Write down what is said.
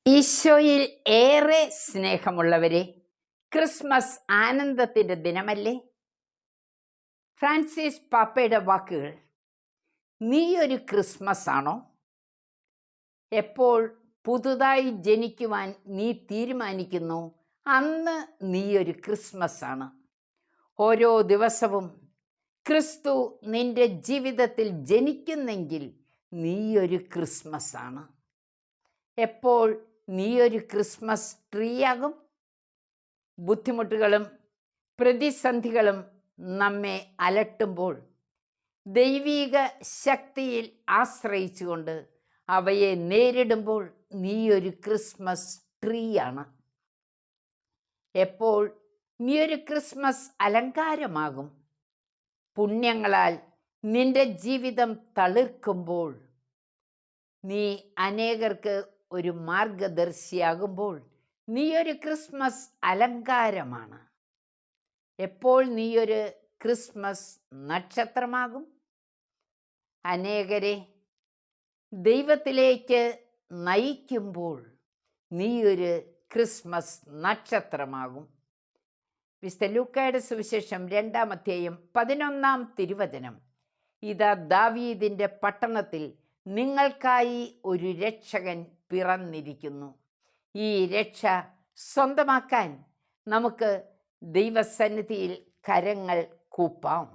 ഈശോയിൽ ഏറെ സ്നേഹമുള്ളവരെ, ക്രിസ്മസ് ആനന്ദത്തിൻ്റെ ദിനമല്ലേ? ഫ്രാൻസിസ് പാപ്പയുടെ വാക്കുകൾ: നീ ഒരു ക്രിസ്മസ് ആണോ? എപ്പോൾ പുതുതായി ജനിക്കുവാൻ നീ തീരുമാനിക്കുന്നു, അന്ന് നീ ഒരു ക്രിസ്മസ് ആണ്. ഓരോ ദിവസവും ക്രിസ്തു നിന്റെ ജീവിതത്തിൽ ജനിക്കുന്നെങ്കിൽ നീ ഒരു ക്രിസ്മസ് ആണ്. എപ്പോൾ നീ ഒരു ക്രിസ്മസ് ട്രീയാകും? ബുദ്ധിമുട്ടുകളും പ്രതിസന്ധികളും നമ്മെ അലട്ടുമ്പോൾ ദൈവീക ശക്തിയിൽ ആശ്രയിച്ചുകൊണ്ട് അവയെ നേരിടുമ്പോൾ നീ ഒരു ക്രിസ്മസ് ട്രീയാണ്. എപ്പോൾ നീ ഒരു ക്രിസ്മസ് അലങ്കാരമാകും? പുണ്യങ്ങളാൽ നിന്റെ ജീവിതം തളിർക്കുമ്പോൾ, നീ അനേകർക്ക് ഒരു മാർഗദർശിയാകുമ്പോൾ നീ ഒരു ക്രിസ്മസ് അലങ്കാരമാണ്. എപ്പോൾ നീ ഒരു ക്രിസ്മസ് നക്ഷത്രമാകും? അനേകരെ ദൈവത്തിലേക്ക് നയിക്കുമ്പോൾ നീ ഒരു ക്രിസ്മസ് നക്ഷത്രമാകും. വിശുദ്ധ ലൂക്കായുടെ സുവിശേഷം 2-ാം അധ്യായം 11-ാം തിരുവചനം: ഇതാ ദാവീദിൻ്റെ പട്ടണത്തിൽ നിങ്ങൾക്കായി ഒരു രക്ഷകൻ പിറന്നിരിക്കുന്നു. ഈ രക്ഷ സ്വന്തമാക്കാൻ നമുക്ക് ദൈവസന്നിധിയിൽ കരങ്ങൾ കൂപ്പാം.